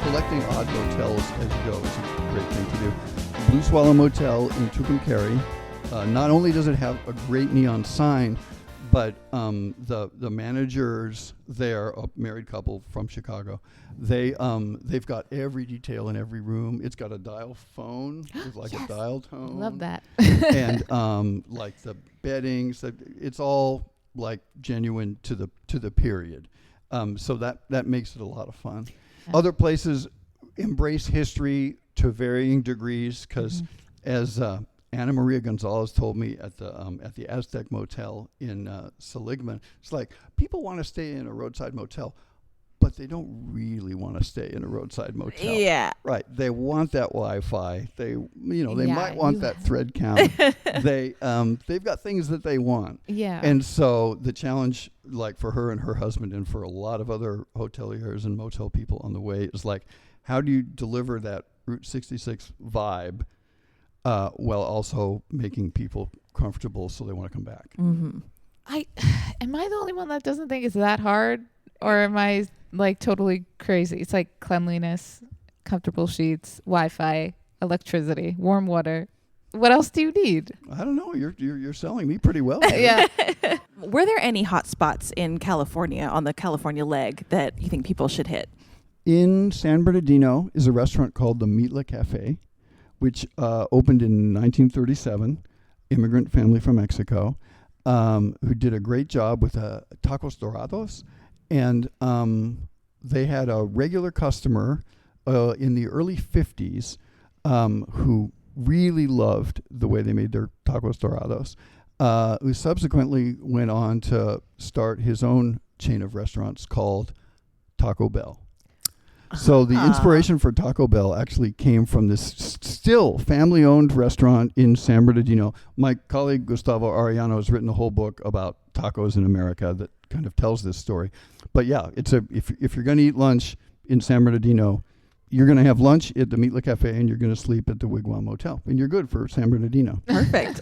Collecting odd motels as you go is a great thing to do. Blue Swallow Motel in Tucumcari. Not only does it have a great neon sign, but the managers there, a married couple from Chicago, they've got every detail in every room. It's got a dial phone with a dial tone. Love that. And like the beddings, it's all like genuine to the period. So that makes it a lot of fun. Yeah. Other places embrace history to varying degrees because, as Ana Maria Gonzalez told me at the Aztec Motel in Seligman, it's like people want to stay in a roadside motel, but they don't really want to stay in a roadside motel. Yeah. Right. They want that Wi-Fi. They might want that thread count. They've got things that they want. Yeah. And so the challenge, like for her and her husband and for a lot of other hoteliers and motel people on the way, is like, how do you deliver that Route 66 vibe while also making people comfortable so they want to come back? Mm-hmm. Am I the only one that doesn't think it's that hard, or am I like totally crazy? It's like cleanliness, comfortable sheets, Wi-Fi, electricity, warm water. What else do you need? I don't know. You're selling me pretty well. Yeah. Were there any hot spots in California on the California leg that you think people should hit? In San Bernardino is a restaurant called the Mitla Cafe, which opened in 1937. Immigrant family from Mexico, who did a great job with tacos dorados. And they had a regular customer in the early 50s who really loved the way they made their tacos dorados, who subsequently went on to start his own chain of restaurants called Taco Bell. So the inspiration for Taco Bell actually came from this still family-owned restaurant in San Bernardino. My colleague Gustavo Arellano has written a whole book about tacos in America that kind of tells this story. But yeah, if you're going to eat lunch in San Bernardino, you're going to have lunch at the Mitla Cafe and you're going to sleep at the Wigwam Motel, and you're good for San Bernardino. Perfect.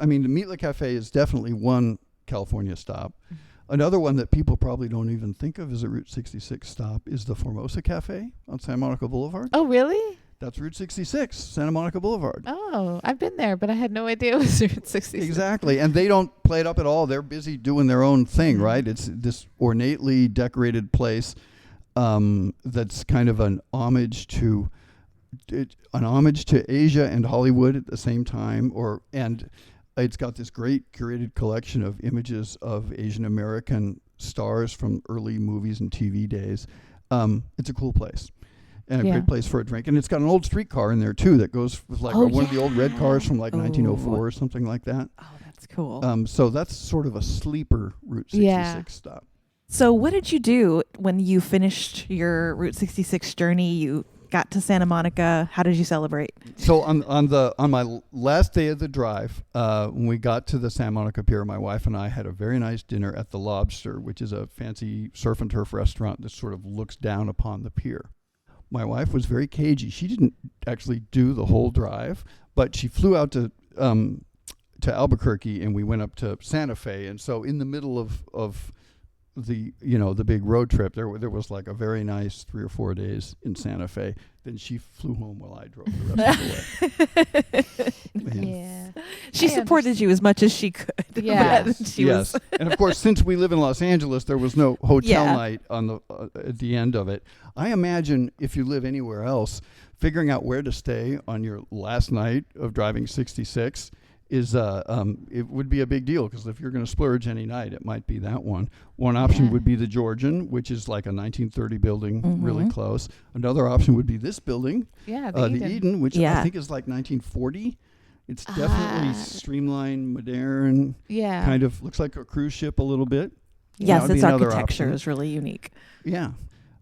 I mean, the Mitla Cafe is definitely one California stop. Another one that people probably don't even think of as a Route 66 stop is the Formosa Cafe on Santa Monica Boulevard. Oh, really? That's Route 66, Santa Monica Boulevard. Oh, I've been there, but I had no idea it was Route 66. Exactly. And they don't play it up at all. They're busy doing their own thing, right? It's this ornately decorated place that's kind of an homage to Asia and Hollywood at the same time, and it's got this great curated collection of images of Asian American stars from early movies and TV days. It's a cool place and a great place for a drink. And it's got an old streetcar in there too that goes with one of the old red cars from 1904 or something like that. Oh, that's cool. So that's sort of a sleeper Route 66 stop. So what did you do when you finished your Route 66 journey? You got to Santa Monica. How did you celebrate? So on my last day of the drive, when we got to the Santa Monica Pier, my wife and I had a very nice dinner at the Lobster, which is a fancy surf and turf restaurant that sort of looks down upon the pier. My wife was very cagey. She didn't actually do the whole drive, but she flew out to Albuquerque and we went up to Santa Fe. And so in the middle of the big road trip, there was like a very nice 3 or 4 days in Santa Fe. Then she flew home while I drove the rest of the way. Yeah, she supported you as much as she could. Yeah, yes. And of course, since we live in Los Angeles, there was no hotel night on the at the end of it. I imagine if you live anywhere else, figuring out where to stay on your last night of driving 66 is it would be a big deal, because if you're going to splurge any night, it might be that one. One option would be the Georgian, which is like a 1930 building, really close. Another option would be this building, the Eden, which I think is like 1940. It's definitely streamlined, modern. Yeah, kind of looks like a cruise ship a little bit. Yes, its architecture is really unique. Yeah.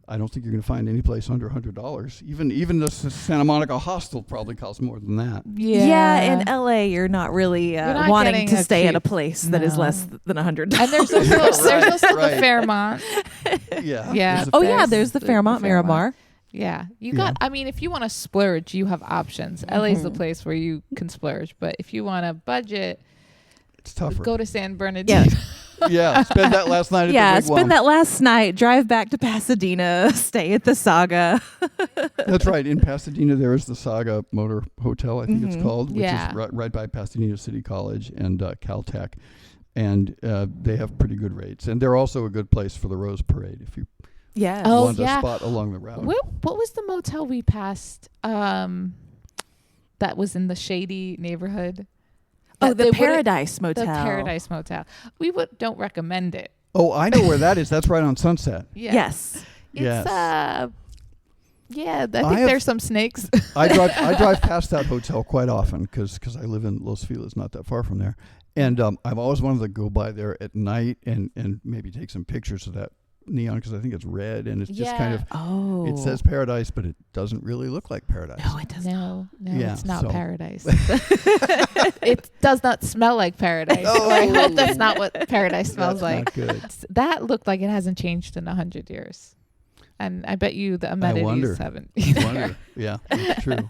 I don't think you're going to find any place under $100. Even the Santa Monica hostel probably costs more than that. Yeah, in LA, you're not really not wanting to stay at a place that is less than $100. And there's also, the Fairmont. Yeah. There's the Fairmont Miramar. Yeah, I mean, if you want to splurge, you have options. LA is the place where you can splurge, but if you want to budget, it's tougher. Go to San Bernardino. Yeah, spend that last night at the Wigwam. Spend that last night, drive back to Pasadena, stay at the Saga. That's right. In Pasadena, there is the Saga Motor Hotel, I think it's called, which is right by Pasadena City College and Caltech. And they have pretty good rates. And they're also a good place for the Rose Parade if you want a spot along the route. What was the motel we passed that was in the shady neighborhood? The Paradise Motel. The Paradise Motel. We don't recommend it. Oh, I know where that is. That's right on Sunset. Yeah. Yes. It's, I think there's some snakes. I drive past that hotel quite often because I live in Los Feliz, not that far from there. And I've always wanted to go by there at night and maybe take some pictures of that neon, because I think it's red and it's just kind of it says Paradise, but it doesn't really look like Paradise. No, it doesn't. No, it's not Paradise. It does not smell like Paradise. I hope that's not what Paradise smells like. Not good. That looked like it hasn't changed in 100 years. And I bet you the amenities haven't. Yeah, that's true.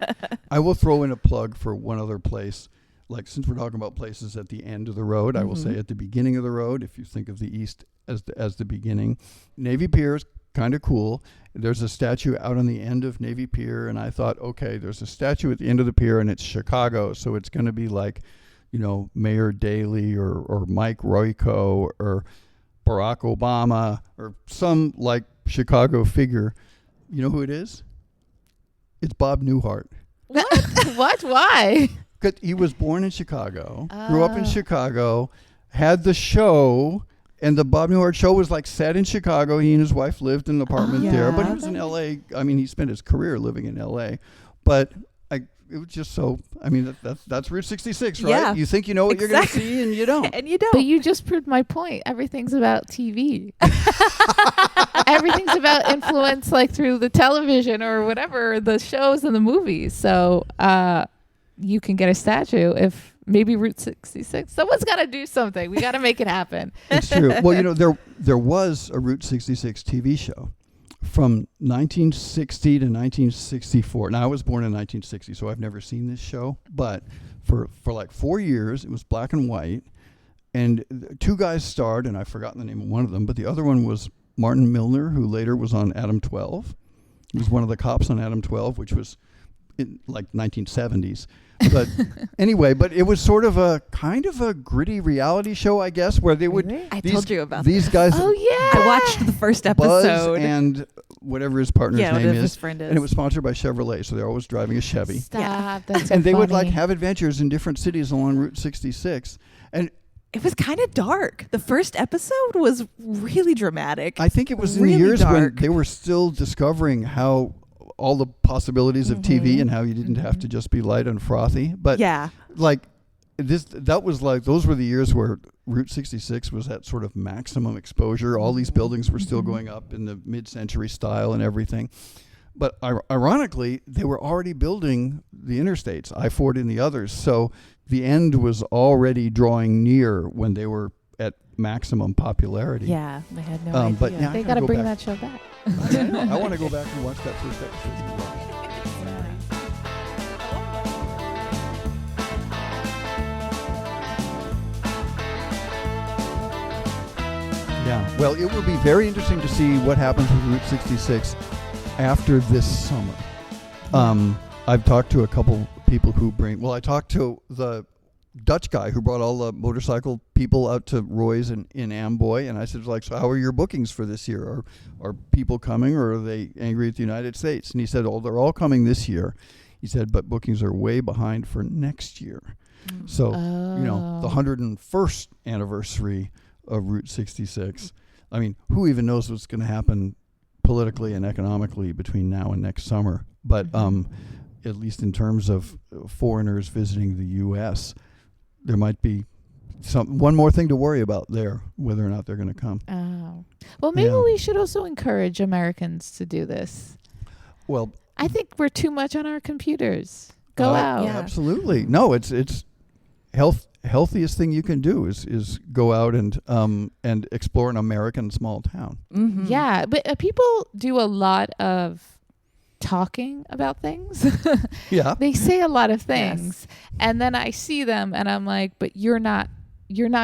I will throw in a plug for one other place. Like, since we're talking about places at the end of the road, I will say at the beginning of the road, if you think of the east as the beginning, Navy Pier is kind of cool. There's a statue out on the end of Navy Pier, and I thought, okay, there's a statue at the end of the pier, and it's Chicago, so it's going to be like, Mayor Daley or Mike Royko or Barack Obama or some like Chicago figure. You know who it is? It's Bob Newhart. What? Why? He was born in Chicago, grew up in Chicago, had the show, and the Bob Newhart show was like set in Chicago. He and his wife lived in an apartment there, but he was in L.A. I mean, he spent his career living in L.A., but it was just so, I mean, that's Route 66, right? Yeah, you think you know what you're going to see, and you don't. And you don't. But you just proved my point. Everything's about TV. Everything's about influence, like through the television or whatever, the shows and the movies. So, you can get a statue if maybe Route 66. Someone's got to do something. We got to make it happen. It's true. Well, there was a Route 66 TV show from 1960 to 1964. Now, I was born in 1960, so I've never seen this show. But for like 4 years, it was black and white. And two guys starred, and I've forgotten the name of one of them, but the other one was Martin Milner, who later was on Adam 12. He was one of the cops on Adam 12, which was in like 1970s. But anyway, but it was sort of a kind of a gritty reality show, I guess, where they would. I told you about these guys. Oh yeah, I watched the first episode. Buzz and whatever his partner's name is, his friend is, and it was sponsored by Chevrolet, so they're always driving a Chevy. Stop, that's and so they would funny. like have adventures in different cities along Route 66, and it was kind of dark. The first episode was really dramatic. I think it was really in the years dark. when they were still discovering how all the possibilities of TV and how you didn't have to just be light and frothy. But like those were the years where Route 66 was at sort of maximum exposure. All these buildings were still going up in the mid-century style and everything. But ironically, they were already building the interstates, I-40 and the others. So the end was already drawing near when they were at maximum popularity. Yeah, they had no idea. But now They got to bring that show back. I want to go back and watch that first episode. Yeah, well, it will be very interesting to see what happens with Route 66 after this summer. I've talked to a couple people who I talked to the Dutch guy who brought all the motorcycle people out to Roy's in Amboy, and I said, like, so how are your bookings for this year? Are people coming, or are they angry at the United States? And he said, oh, they're all coming this year. He said, but bookings are way behind for next year. So, the 101st anniversary of Route 66. I mean, who even knows what's going to happen politically and economically between now and next summer? But at least in terms of foreigners visiting the U.S., there might be one more thing to worry about there, whether or not they're going to come. Oh. Well, maybe we should also encourage Americans to do this. Well, I think we're too much on our computers. Go out. Yeah. Absolutely. No, it's healthiest thing you can do is go out and explore an American small town. Mm-hmm. Yeah, but people do a lot of talking about things. Yeah. They say a lot of things, and then I see them and I'm like, but you're not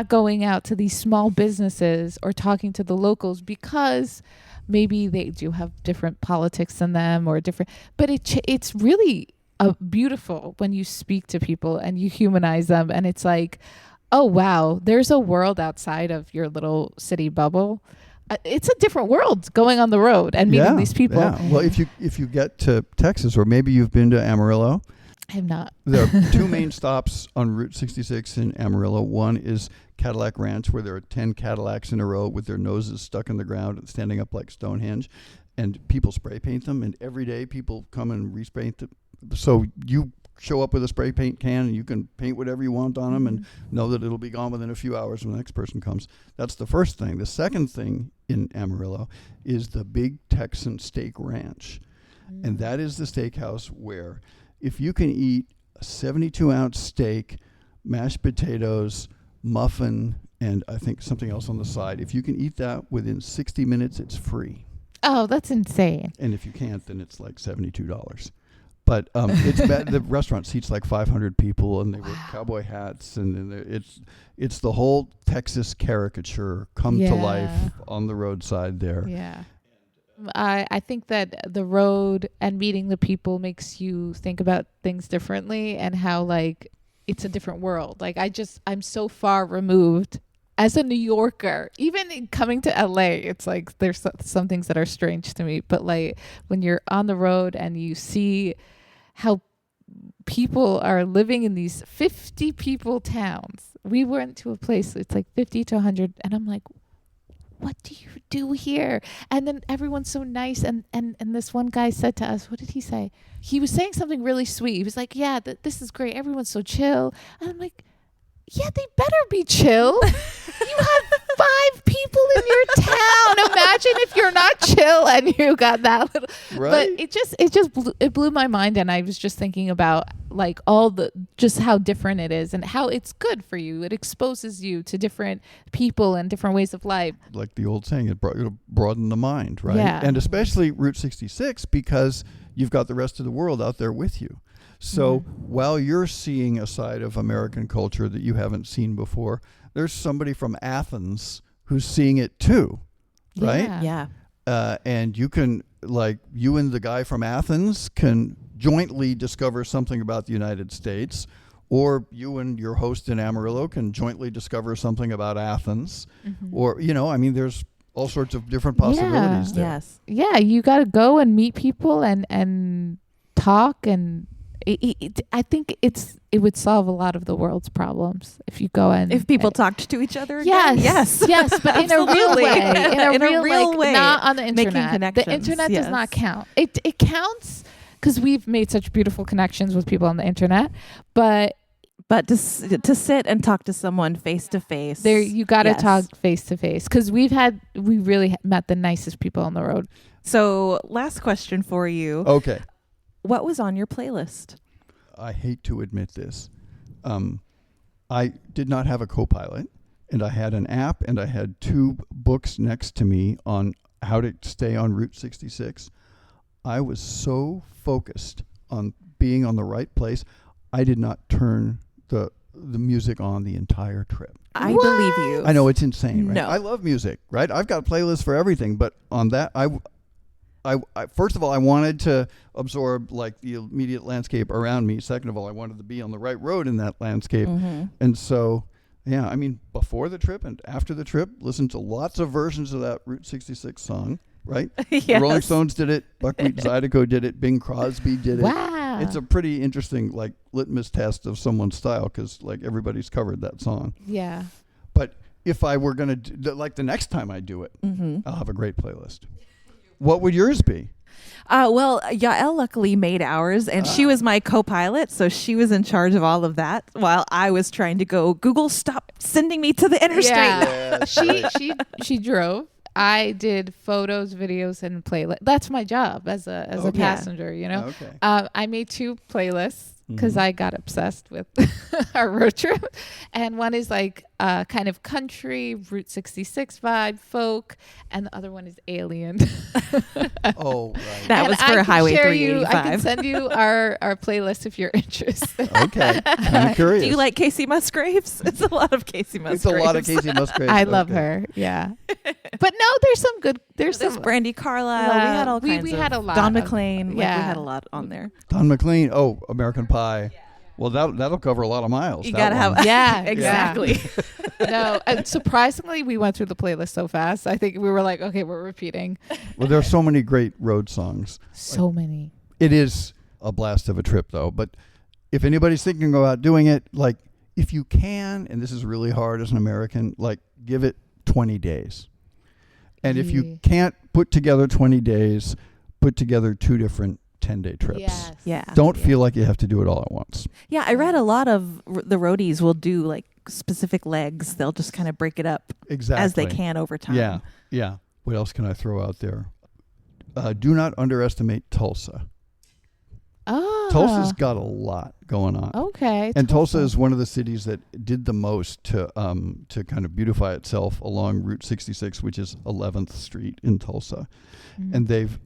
going out to these small businesses or talking to the locals, because maybe they do have different politics than them or different, but it's really beautiful when you speak to people and you humanize them, and it's like, oh wow, there's a world outside of your little city bubble. It's a different world going on the road and meeting these people. Yeah. Well, if you get to Texas, or maybe you've been to Amarillo. I have not. There are two main stops on Route 66 in Amarillo. One is Cadillac Ranch, where there are 10 Cadillacs in a row with their noses stuck in the ground and standing up like Stonehenge, and people spray paint them, and every day people come and respray them. So you show up with a spray paint can and you can paint whatever you want on them and know that it'll be gone within a few hours when the next person comes. That's the first thing. The second thing in Amarillo is the Big Texan Steak Ranch. And that is the steakhouse where if you can eat a 72-ounce steak, mashed potatoes, muffin, and I think something else on the side, if you can eat that within 60 minutes, it's free. Oh, that's insane. And if you can't, then it's like $72. But it's bad. The restaurant seats like 500 people, and they wear cowboy hats, and it's the whole Texas caricature come to life on the roadside there. Yeah. I think that the road and meeting the people makes you think about things differently, and how like it's a different world. Like I'm so far removed as a New Yorker. Even coming to LA, it's like there's some things that are strange to me, but like when you're on the road and you see how people are living in these 50 people towns. We went to a place, it's like 50 to 100, and I'm like, what do you do here? And then everyone's so nice, and this one guy said to us, what did he say? He was saying something really sweet. He was like, yeah, this is great, everyone's so chill. And I'm like, yeah, they better be chill. You have 5 people in your town. Imagine if you're not chill and you got that little. Right. But it blew my mind, and I was just thinking about like just how different it is and how it's good for you. It exposes you to different people and different ways of life. Like the old saying, it'll broaden the mind, right? Yeah. And especially Route 66, because you've got the rest of the world out there with you. So while you're seeing a side of American culture that you haven't seen before, there's somebody from Athens who's seeing it too, right? Yeah. And you can, like, you and the guy from Athens can jointly discover something about the United States, or you and your host in Amarillo can jointly discover something about Athens, or, there's all sorts of different possibilities there. Yes. Yeah, you got to go and meet people and talk, and I think it would solve a lot world's problems if you go and if people talked to each other again. Yes, but in a real way, in a real way, not on the internet. Making connections. The internet does not count. It counts because we've made such beautiful connections with people on the internet, but to sit and talk to someone face to face, there you got to talk face to face, because we really met the nicest people on the road. So last question for you. Okay. What was on your playlist? I hate to admit this. I did not have a co-pilot, and I had an app, and I had 2 books next to me on how to stay on Route 66. I was so focused on being on the right place, I did not turn the music on the entire trip. I believe you. I know, it's insane, right? No. I love music, right? I've got playlists for everything, but on that, first of all, I wanted to absorb like the immediate landscape around me. Second of all, I wanted to be on the right road in that landscape. And so, yeah, I mean, before the trip and after the trip, listened to lots of versions of that Route 66 song, right? Yes. The Rolling Stones did it. Buckwheat Zydeco did it. Bing Crosby did it. Wow. It's a pretty interesting like litmus test of someone's style because like everybody's covered that song. Yeah. But if I were going to, like the next time I do it, I'll have a great playlist. What would yours be? Well, Yael luckily made ours, and she was my co-pilot, so she was in charge of all of that while I was trying to go, Google, stop sending me to the interstate. Yeah. She drove. I did photos, videos, and playlist. That's my job as a passenger, you know. Okay. I made 2 playlists because I got obsessed with our road trip, and one is like kind of country, Route 66 vibe, folk, and the other one is alien. Oh, right. That was for Highway 385. I can send you our playlist if you're interested. Okay. I'm curious. Do you like Casey Musgraves? It's a lot of Casey Musgraves. It's a lot of Casey Musgraves. I love her. Yeah. But no, there's some good. There's some Brandy Carlisle. We had all kinds we of. had a lot. Don of- McLean. yeah. We had a lot on there. Don McLean. Oh, American Pie. Well, that'll cover a lot of miles. You that gotta one. have. Yeah, Exactly. No, and surprisingly, we went through the playlist so fast. I think we were like, okay, we're repeating. Well, there are so many great road songs. So many. It is a blast of a trip, though. But if anybody's thinking about doing it, like if you can, and this is really hard as an American, like give it 20 days. And if you can't put together 20 days, put together 2 different 10-day trips. Yes. Yeah. Don't feel like you have to do it all at once. Yeah, I read a lot of the roadies will do like specific legs. They'll just kind of break it up Exactly. as they can over time. Yeah. Yeah. What else can I throw out there? Do not underestimate Tulsa. Oh. Tulsa's got a lot going on. Okay. And Tulsa is one of the cities that did the most to kind of beautify itself along Route 66, which is 11th Street in Tulsa. Mm-hmm. And they've,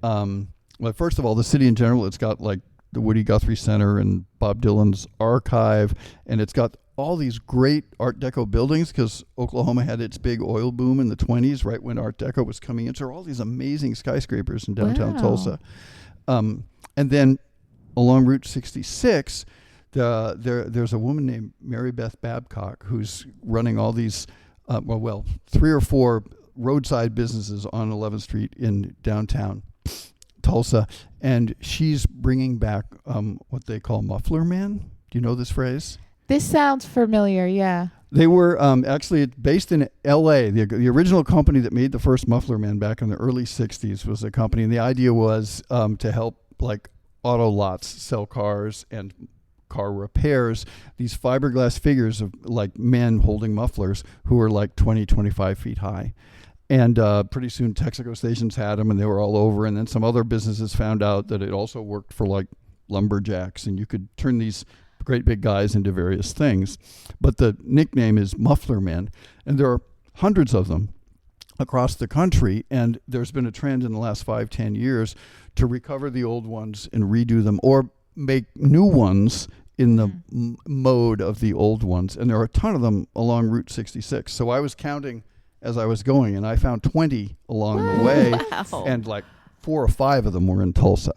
well, first of all, the city in general, it's got like the Woody Guthrie Center and Bob Dylan's archive, and it's got all these great Art Deco buildings because Oklahoma had its big oil boom in the 20s, right when Art Deco was coming in. So there are all these amazing skyscrapers in downtown Tulsa. And then along Route 66, there's a woman named Mary Beth Babcock who's running all these, 3 or 4 roadside businesses on 11th Street in downtown Tulsa, and she's bringing back what they call muffler men. Do you know this phrase? This sounds familiar. Yeah. They were actually based in L.A. The original company that made the first muffler man back in the early 60s was a company, and the idea was to help like auto lots sell cars and car repairs, these fiberglass figures of like men holding mufflers who were like 20, 25 feet high. And pretty soon Texaco stations had them and they were all over. And then some other businesses found out that it also worked for like lumberjacks, and you could turn these great big guys into various things. But the nickname is muffler men, and there are hundreds of them across the country. And there's been a trend in the last 5-10 years to recover the old ones and redo them or make new ones in the mode of the old ones. And there are a ton of them along Route 66. So I was counting as I was going, and I found 20 along the way. Wow. And like 4 or 5 of them were in Tulsa.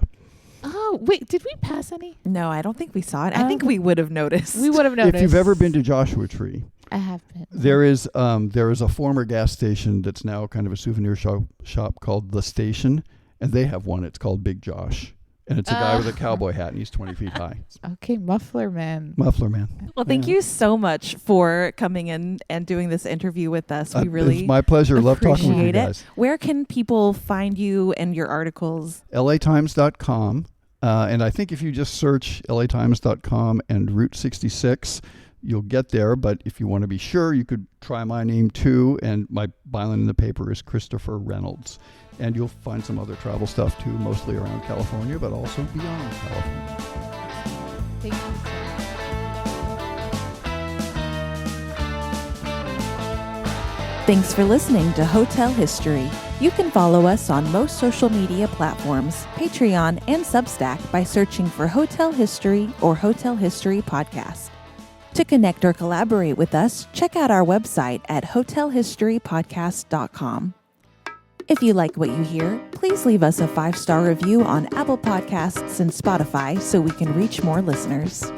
Oh, wait, did we pass any? No, I don't think we saw it. I think we would have noticed. We would have noticed. If you've ever been to Joshua Tree, I have been. there is a former gas station that's now kind of a souvenir shop called The Station, and they have one. It's called Big Josh, and it's a guy with a cowboy hat, and he's 20 feet high. Okay, muffler man. Muffler man. Well, thank you so much for coming in and doing this interview with us. We really it's my pleasure. Love talking with you appreciate guys. it. Where can people find you and your articles? LATimes.com. And I think if you just search LATimes.com and Route 66, you'll get there. But if you want to be sure, you could try my name too. And my byline in the paper is Christopher Reynolds. And you'll find some other travel stuff too, mostly around California, but also beyond California. Thank you. Thanks for listening to Hotel History. You can follow us on most social media platforms, Patreon, and Substack by searching for Hotel History or Hotel History Podcast. To connect or collaborate with us, check out our website at hotelhistorypodcast.com. If you like what you hear, please leave us a 5-star review on Apple Podcasts and Spotify so we can reach more listeners.